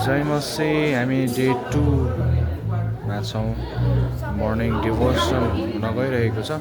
जयमसे हामी डे 2 मा छौँ। मर्निङ डिभोसन हुन गइरहेको छ।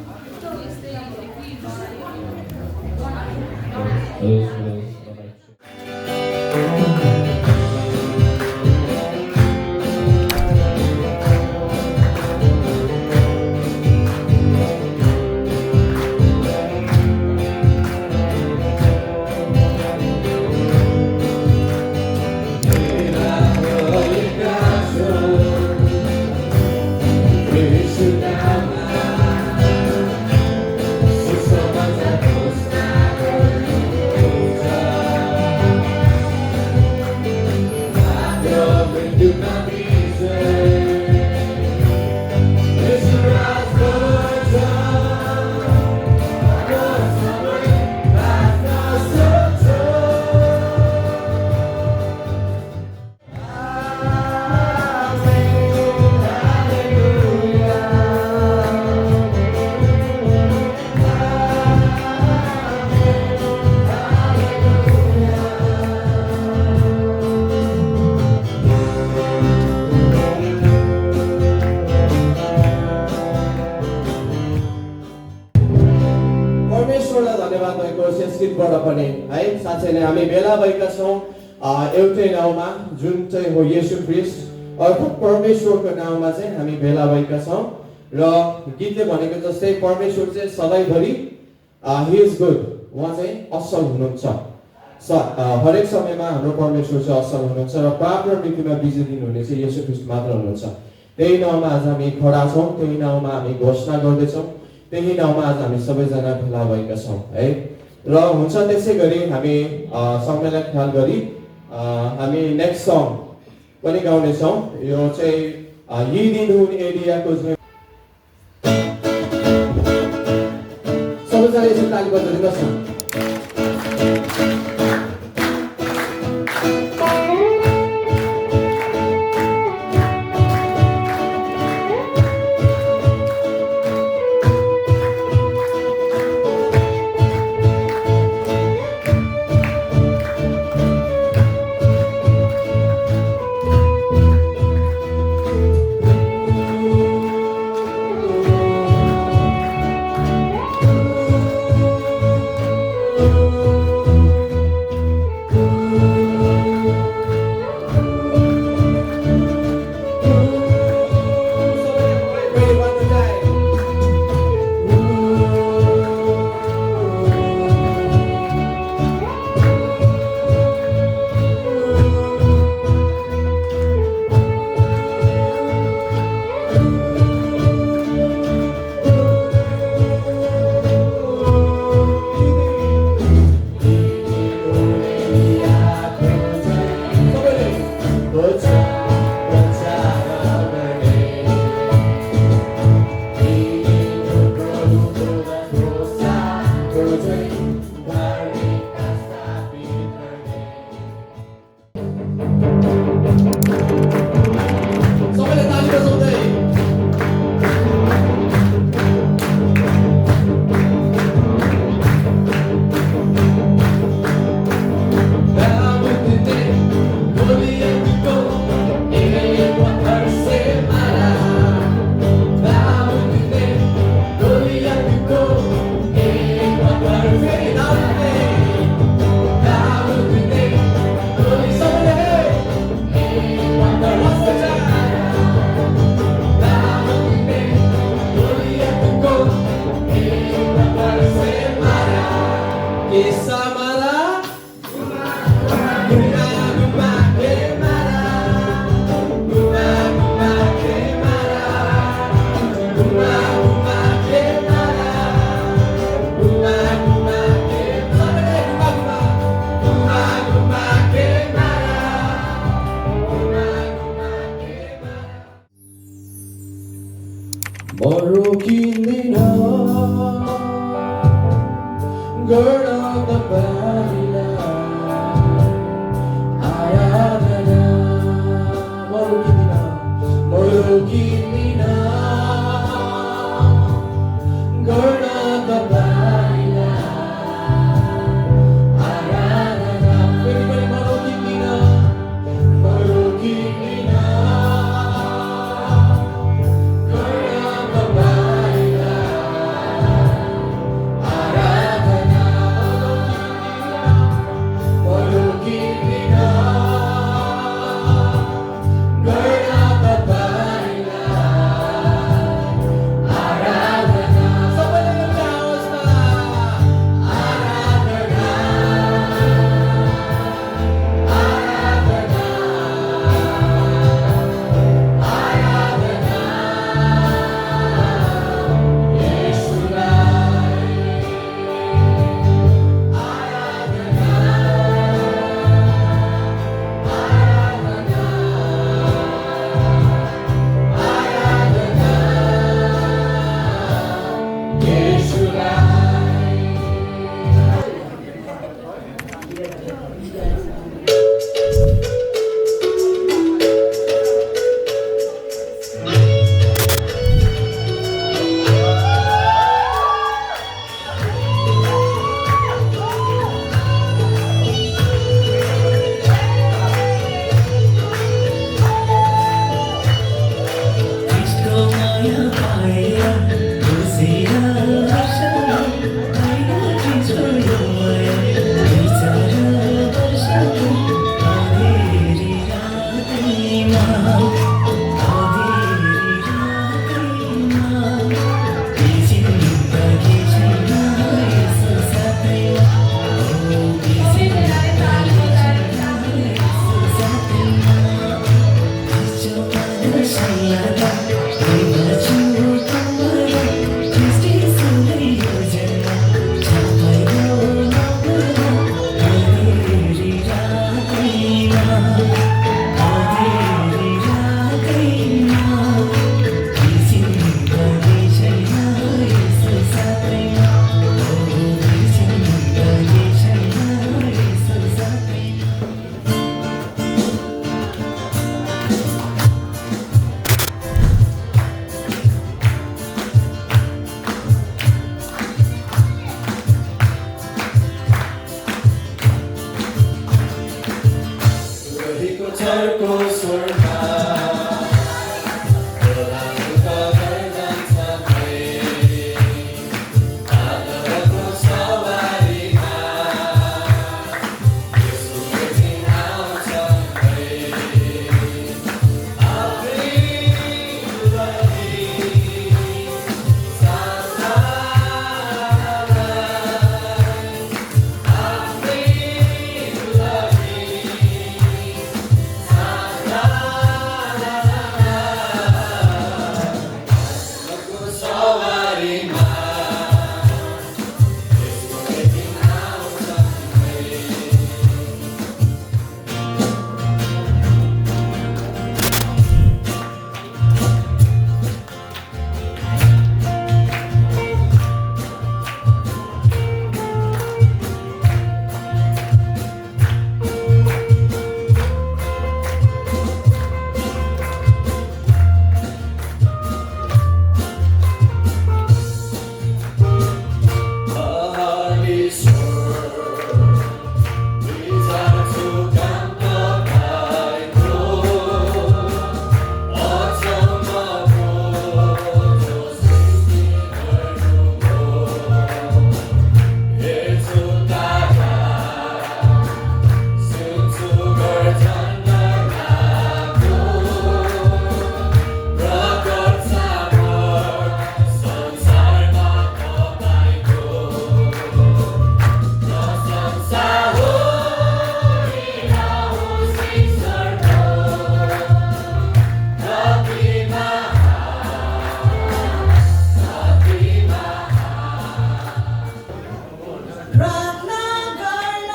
संस्कृतबाट पनि है साथै नै हामी भेला भएका छौँ एउटै नाउँमा जुन चाहिँ हो येशू ख्रीष्ट अर्थात् परमेश्वरको नाउँमा चाहिँ हामी भेला भएका छौँ र गीतले भनेको जस्तै परमेश्वर चाहिँ सधैँभरि ही इज गुड, उहाँ चाहिँ असल हुनुहुन्छ। हरेक समयमा हाम्रो परमेश्वर चाहिँ असल हुनुहुन्छ र पाप र मृत्युमा विजय दिनुहुने चाहिँ येशू ख्रीष्ट मात्र हुनुहुन्छ। त्यही नाउँमा आज हामी खडा छौँ, त्यही नाउँमा हामी घोषणा गर्दैछौँ, त्यही नाउँमा आज हामी सबैजना भेला भएका छौँ है। र हुन्छ त्यसै गरी हामी समयलाई ख्याल गरी हामी नेक्स्ट सङ पनि गाउनेछौँ। यो चाहिँ यी दिन हुन एरियाको सबैजना यसो ताली बजाउनुहोस् न। प्रार्थना गर्न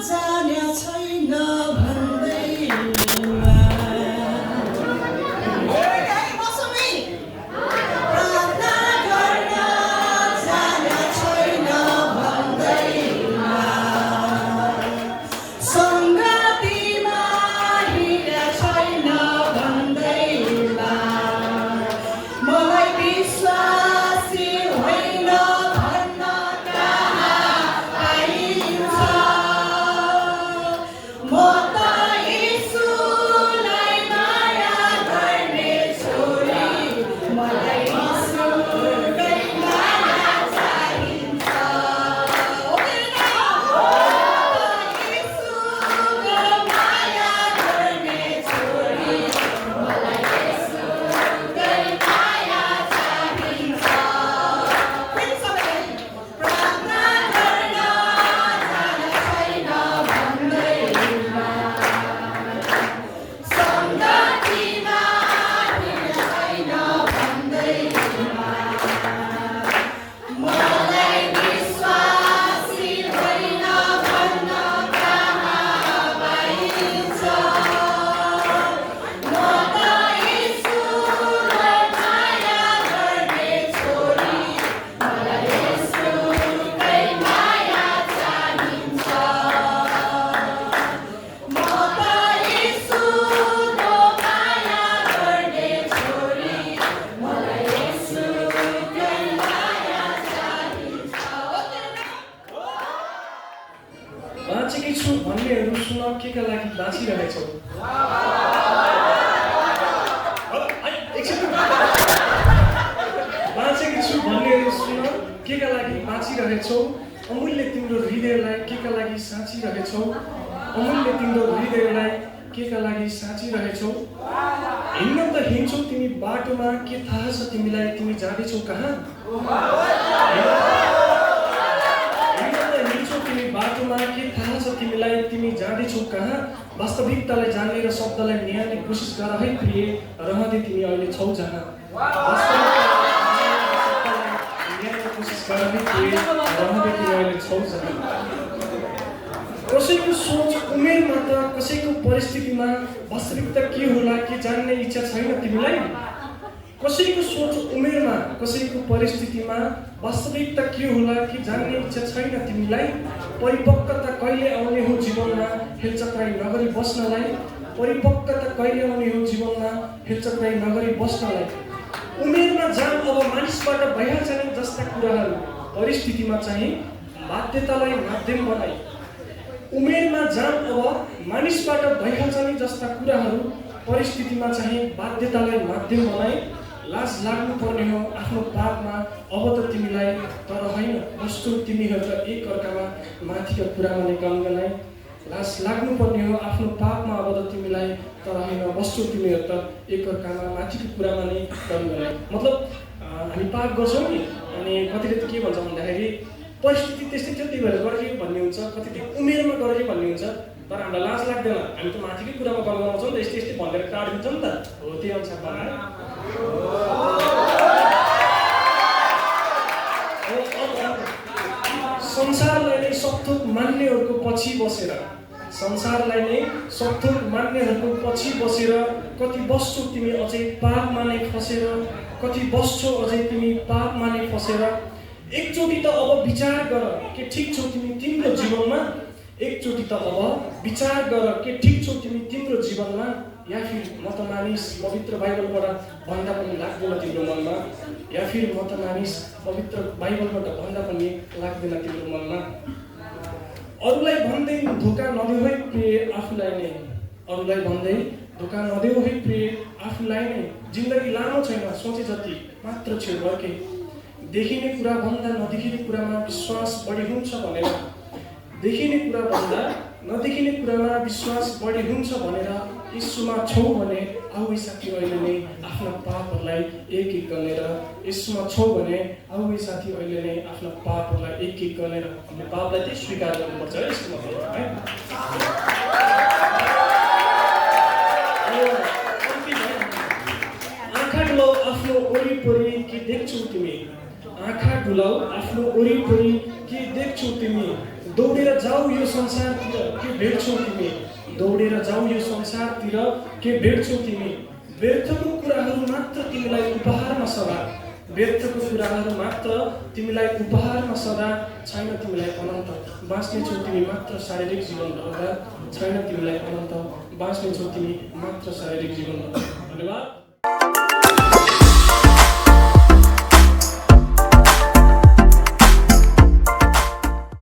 जाने छैन भन्दैमा प्रार्थना गर्न जाने छैन भन्दैमा सङ्गतिमा हिँडे छैन भन्दैमा मलाई विश्वासी होइन भन्न कहाँ पाइन्छ म त यीशुलाई माया गर्ने छोरी मलाई यीशुकै माया चाहिन्छ यीशुको माया गर्ने छोरी मलाई यीशुकै माया चाहिन्छ फेरि सबैले प्रार्थना गर्न जाने छैन भन्दैमा सङ्गतिमा हिँड्ने छैन भन्दैमा मलाई विश्वासी होइन भन्न कहाँ पाइन्छ म त यीशुलाई माया गर्ने छोरी मलाई यीशुकै माया चाहिन्छ म त यीशुको माया गर्ने छोरी मलाई यीशुकै माया चाहिन्छ बाँचेकै छु भन्नेहरू सुन केका लागि बाँचिरहेछौ बाँचेकै छु भन्नेहरू सुन केका लागि बाँचिरहेछौ अमूल्य तिम्रो हृदयलाई केका लागि साँचिरहेछौ अमूल्य तिम्रो हृदयलाई केका लागि साँचिरहेछौ हिँड्न त हिँड्छौ तिमी बाटोमा के थाहा छ तिमीलाई तिमी जाँदैछौ कहाँ हिँड्छौ तिमी बाटोमा के थाहा छ तिमीलाई तिमी जाँदैछौ कहाँ वास्तविकतालाई जान्ने र शब्दलाई न्यायले कोसिस गर है प्रिय रहँदै तिमी अहिले छौ जहाँ न्यायले कोसिस गर है प्रिय रहँदै तिमी अहिले छौ जहाँ कसैको सोच उमेरमा त कसैको परिस्थितिमा वास्तविकता के होला के जान्ने इच्छा छैन तिमीलाई कसैको सोच उमेरमा कसैको परिस्थितिमा वास्तविकता के होला कि जान्ने इच्छा छैन तिमीलाई परिपक्वता कहिले आउने हो जीवनमा हेलचक्राइ नगरी बस्नलाई परिपक्वता कहिले आउने हो जीवनमा हेलचक्राइ नगरी बस्नलाई उमेरमा जान अब मानिसबाट भइहाल्छ नि जस्ता कुराहरू परिस्थितिमा चाहिँ बाध्यतालाई माध्यम बनाई उमेरमा जान अब मानिसबाट भइहाल्छ नि जस्ता कुराहरू परिस्थितिमा चाहिँ बाध्यतालाई माध्यम बनाई लाज लाग्नु पर्ने हो आफ्नो पापमा अब त तिमीलाई तर होइन वस्तु तिमीहरू त एक अर्कामा माथिका कुरामा नै गनगनाई लाज लाग्नु पर्ने हो आफ्नो पापमा अब त तिमीलाई तर होइन वस्तु तिमीहरू त एक अर्कामा माथिको कुरामा नै गनगनाई मतलब हामी पाप गर्छौँ नि अनि कतिले त के भन्छ भन्दाखेरि परिस्थिति त्यस्तै थियो त्यही भएर गरेको भन्ने हुन्छ कतिले उमेरमा गरेको भन्ने हुन्छ तर हामीलाई लाज लाग्दैन हामी त माथिकै कुरामा गनगनाउँछौँ नि त यस्तै यस्तै भनेर काटिदिन्छ नि त हो त्यही अनुसार बनाएर संसारलाई नै सबथोक मान्नेहरूको पछि बसेर संसारलाई नै सबथोक मान्नेहरूको पछि बसेर कति बस्छौ तिमी अझै पापमा नै फसेर कति बस्छौ अझै तिमी पापमा नै फसेर एकचोटि त अब विचार गर के ठिक छौ तिमी तिम्रो जीवनमा एकचोटि त अब विचार गर के ठिक छौ तिमी तिम्रो जीवनमा या फिर म त मानिस पवित्र बाइबलबाट भन्दा पनि लाग्दैन तिम्रो मनमा या फिर म त मानिस पवित्र बाइबलबाट भन्दा पनि लाग्दैन तिम्रो मनमा अरूलाई भन्दै धोका नदेऊ है प्रिय आफूलाई नै अरूलाई भन्दै धोका नदेऊ है प्रिय आफूलाई नै जिन्दगी लामो छैन सोचे जति मात्र छेउ भर्के देखिने कुरा भन्दा नदेखिने कुरामा विश्वास बढी हुन्छ भनेर देखिने कुरा भन्दा नदेखिने कुरामा विश्वास बढी हुन्छ भनेर यीशुमा छौ भने आऊ साथी अहिले नै आफ्ना पापहरूलाई एक एक गरेर यीशुमा छौ भने आऊ साथी अहिले नै आफ्ना पापहरूलाई एक एक गरेर हामीले पापलाई चाहिँ स्वीकार गर्नुपर्छ है यसको मतलब है आँखा डुलाऊ आफ्नो वरिपरि के देख्छौ तिमी आँखा डुलाऊ आफ्नो वरिपरि के देख्छौ छौ तिमी दौडेर जाऊ यो संसारतिर के भेट्छौ तिमी दौडेर जाऊ यो संसारतिर के भेट्छौ तिमी व्यर्थको कुराहरू मात्र तिमीलाई उपहारमा सदा व्यर्थको कुराहरू मात्र तिमीलाई उपहारमा सदा छैन तिमीलाई अनन्त बाँच्नेछौ तिमी मात्र शारीरिक जीवन छैन तिमीलाई अनन्त बाँच्नेछौ तिमी मात्र शारीरिक जीवन धन्यवाद।